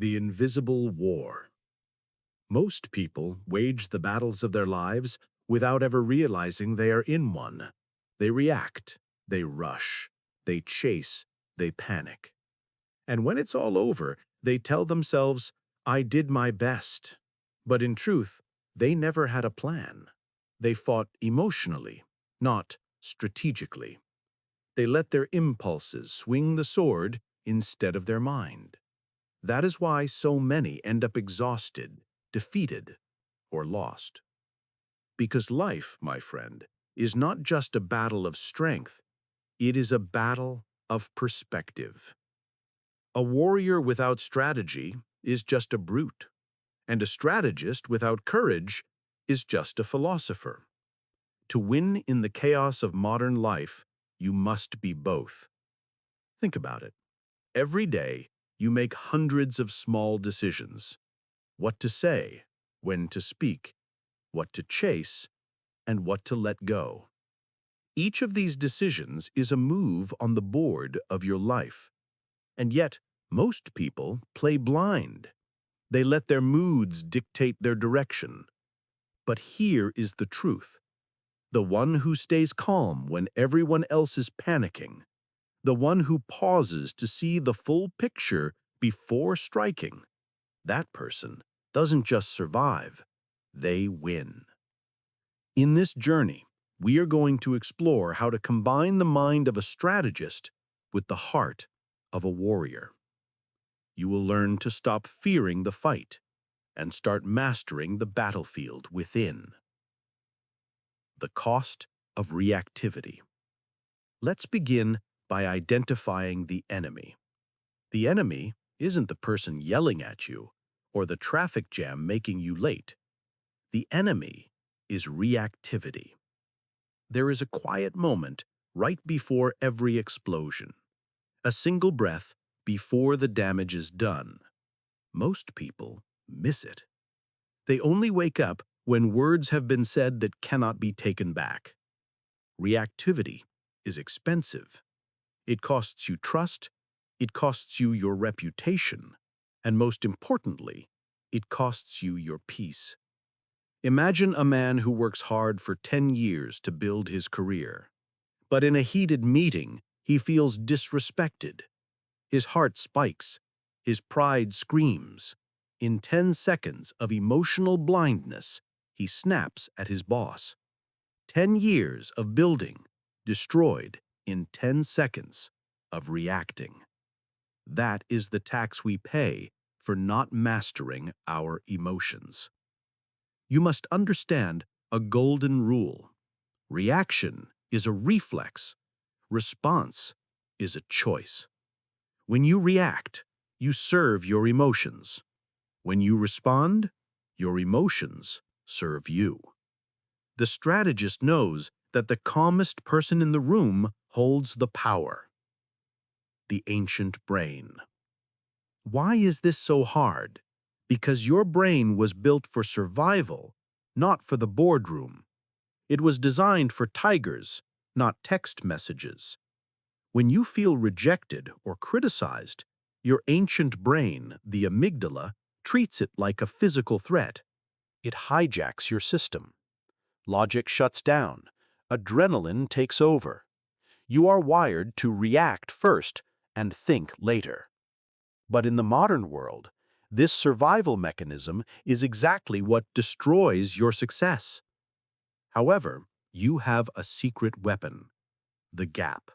The invisible war. Most people wage the battles of their lives without ever realizing they are in one. They react, they rush, they chase, they panic. And when it's all over, they tell themselves, "I did my best." But in truth, they never had a plan. They fought emotionally, not strategically. They let their impulses swing the sword instead of their mind. That is why so many end up exhausted, defeated, or lost. Because life, my friend, is not just a battle of strength, it is a battle of perspective. A warrior without strategy is just a brute, and a strategist without courage is just a philosopher. To win in the chaos of modern life, you must be both. Think about it. Every day, you make hundreds of small decisions. What to say, when to speak, what to chase, and what to let go. Each of these decisions is a move on the board of your life. And yet, most people play blind. They let their moods dictate their direction. But here is the truth. The one who stays calm when everyone else is panicking, the one who pauses to see the full picture before striking, that person doesn't just survive, they win. In this journey, we are going to explore how to combine the mind of a strategist with the heart of a warrior. You will learn to stop fearing the fight and start mastering the battlefield within. The cost of reactivity. Let's begin by identifying the enemy. The enemy isn't the person yelling at you or the traffic jam making you late. The enemy is reactivity. There is a quiet moment right before every explosion, a single breath before the damage is done. Most people miss it. They only wake up when words have been said that cannot be taken back. Reactivity is expensive. It costs you trust, it costs you your reputation, and most importantly, it costs you your peace. Imagine a man who works hard for 10 years to build his career. But in a heated meeting, he feels disrespected. His heart spikes, his pride screams. In 10 seconds of emotional blindness, he snaps at his boss. 10 years of building, destroyed in 10 seconds of reacting. That is the tax we pay for not mastering our emotions. You must understand a golden rule. Reaction is a reflex. Response is a choice. When you react, you serve your emotions. When you respond, your emotions serve you. The strategist knows that the calmest person in the room holds the power. The ancient brain. Why is this so hard? Because your brain was built for survival, not for the boardroom. It was designed for tigers, not text messages. When you feel rejected or criticized, your ancient brain, the amygdala, treats it like a physical threat. It hijacks your system. Logic shuts down. Adrenaline takes over. You are wired to react first and think later. But in the modern world, this survival mechanism is exactly what destroys your success. However, you have a secret weapon, the gap.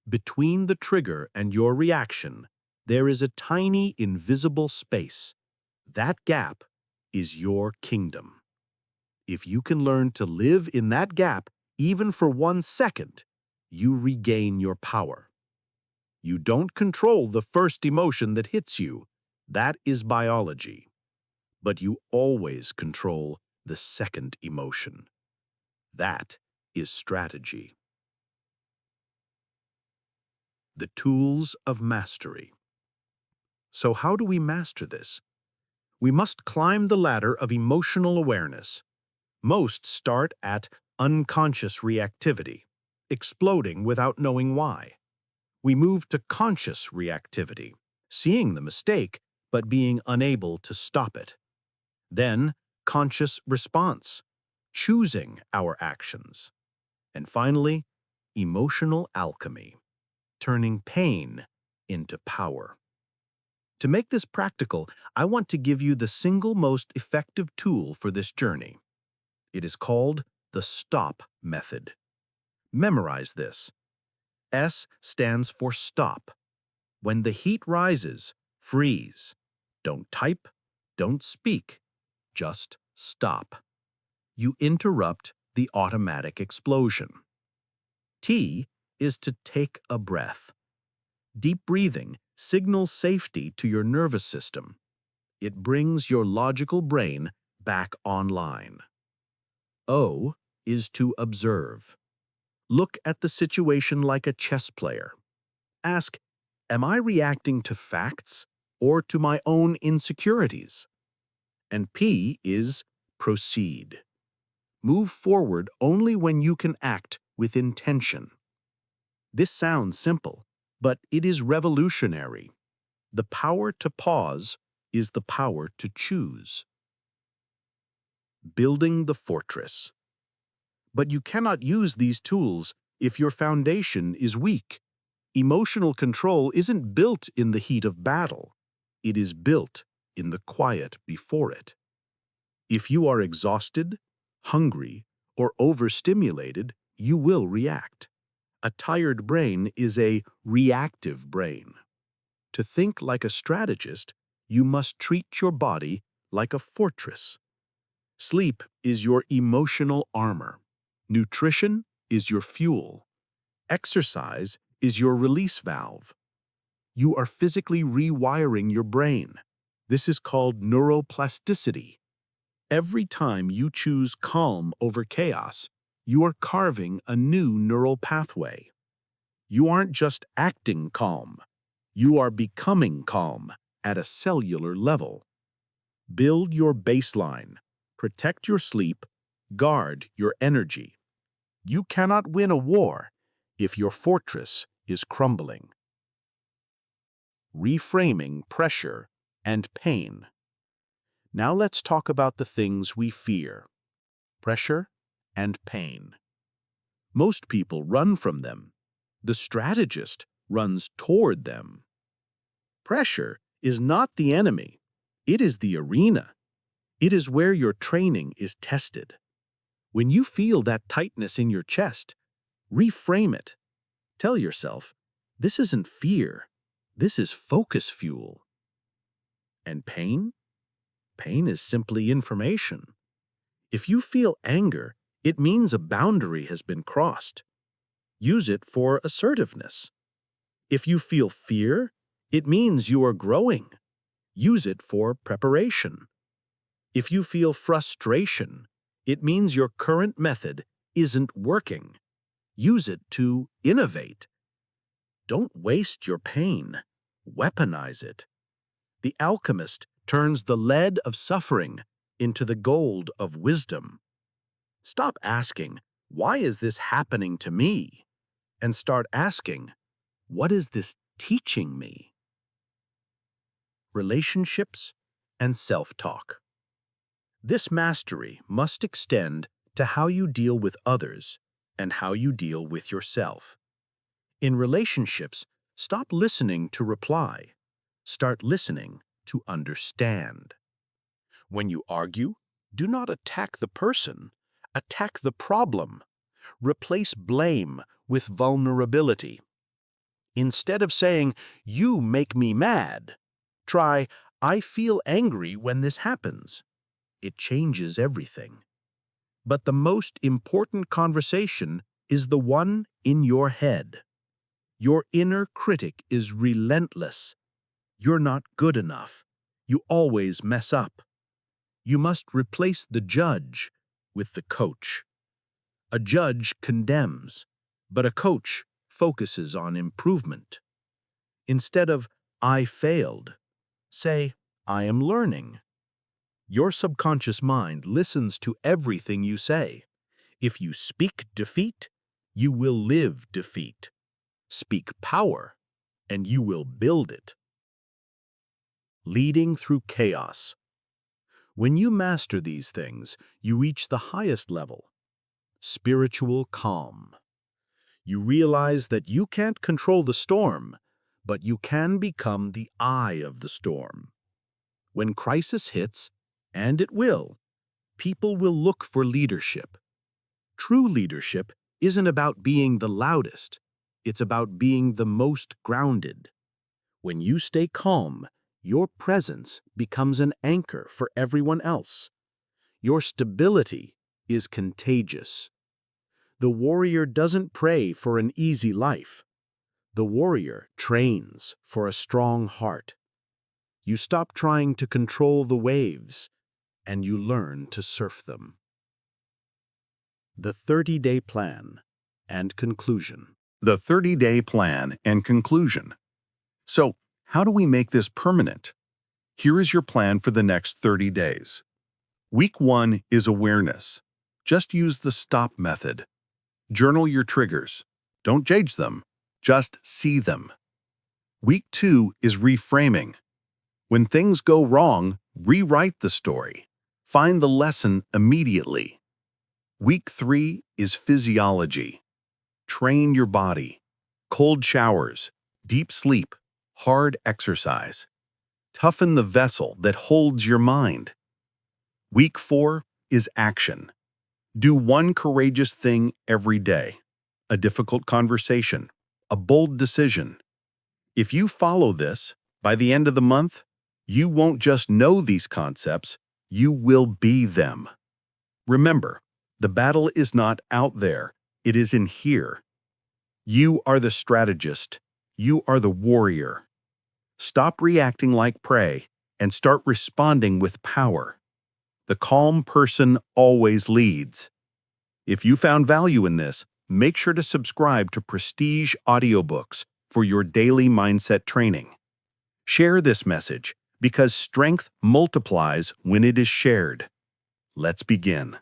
Between the trigger and your reaction, there is a tiny invisible space. That gap is your kingdom. If you can learn to live in that gap, even for 1 second, you regain your power. You don't control the first emotion that hits you. That is biology. But you always control the second emotion. That is strategy. The tools of mastery. So how do we master this? We must climb the ladder of emotional awareness. Most start at unconscious reactivity, exploding without knowing why. We move to conscious reactivity, seeing the mistake but being unable to stop it. Then, conscious response, choosing our actions. And finally, emotional alchemy, turning pain into power. To make this practical, I want to give you the single most effective tool for this journey. It is called the S.T.O.P Method. Memorize this. S stands for stop. When the heat rises, freeze. Don't type, don't speak, just stop. You interrupt the automatic explosion. T is to take a breath. Deep breathing signals safety to your nervous system. It brings your logical brain back online. O is to observe. Look at the situation like a chess player. Ask, am I reacting to facts or to my own insecurities? And P is proceed. Move forward only when you can act with intention. This sounds simple, but it is revolutionary. The power to pause is the power to choose. Building the fortress. But you cannot use these tools if your foundation is weak. Emotional control isn't built in the heat of battle. It is built in the quiet before it. If you are exhausted, hungry, or overstimulated, you will react. A tired brain is a reactive brain. To think like a strategist, you must treat your body like a fortress. Sleep is your emotional armor. Nutrition is your fuel. Exercise is your release valve. You are physically rewiring your brain. This is called neuroplasticity. Every time you choose calm over chaos, you are carving a new neural pathway. You aren't just acting calm. You are becoming calm at a cellular level. Build your baseline. Protect your sleep. Guard your energy. You cannot win a war if your fortress is crumbling. Reframing pressure and pain. Now let's talk about the things we fear: pressure and pain. Most people run from them. The strategist runs toward them. Pressure is not the enemy. It is the arena. It is where your training is tested. When you feel that tightness in your chest, reframe it. Tell yourself, this isn't fear. This is focus fuel. And pain? Pain is simply information. If you feel anger, it means a boundary has been crossed. Use it for assertiveness. If you feel fear, it means you are growing. Use it for preparation. If you feel frustration, it means your current method isn't working. Use it to innovate. Don't waste your pain. Weaponize it. The alchemist turns the lead of suffering into the gold of wisdom. Stop asking, why is this happening to me? And start asking, what is this teaching me? Relationships and self-talk. This mastery must extend to how you deal with others and how you deal with yourself. In relationships, stop listening to reply. Start listening to understand. When you argue, do not attack the person. Attack the problem. Replace blame with vulnerability. Instead of saying, "You make me mad," try, "I feel angry when this happens." It changes everything. But the most important conversation is the one in your head. Your inner critic is relentless. You're not good enough. You always mess up. You must replace the judge with the coach. A judge condemns, but a coach focuses on improvement. Instead of, "I failed," say, "I am learning." Your subconscious mind listens to everything you say. If you speak defeat, you will live defeat. Speak power, and you will build it. leading through chaos. When you master these things, you reach the highest level, spiritual calm. You realize that you can't control the storm, but you can become the eye of the storm. When crisis hits, and it will, people will look for leadership. True leadership isn't about being the loudest, it's about being the most grounded. When you stay calm, your presence becomes an anchor for everyone else. Your stability is contagious. The warrior doesn't pray for an easy life. The warrior trains for a strong heart. You stop trying to control the waves, and you learn to surf them. The 30-day plan and conclusion. The 30-day plan and conclusion. So, how do we make this permanent? Here is your plan for the next 30 days. Week 1 is awareness. Just use the S.T.O.P method. Journal your triggers. Don't judge them, just see them. Week 2 is reframing. When things go wrong, rewrite the story. Find the lesson immediately. Week 3 is physiology. Train your body. Cold showers, deep sleep, hard exercise. Toughen the vessel that holds your mind. Week 4 is action. Do one courageous thing every day. A difficult conversation, a bold decision. If you follow this, by the end of the month, you won't just know these concepts, you will be them. Remember, the battle is not out there, it is in here. You are the strategist. You are the warrior. Stop reacting like prey and start responding with power. The calm person always leads. If you found value in this, make sure to subscribe to Prestige Audiobooks for your daily mindset training. Share this message because strength multiplies when it is shared. Let's begin.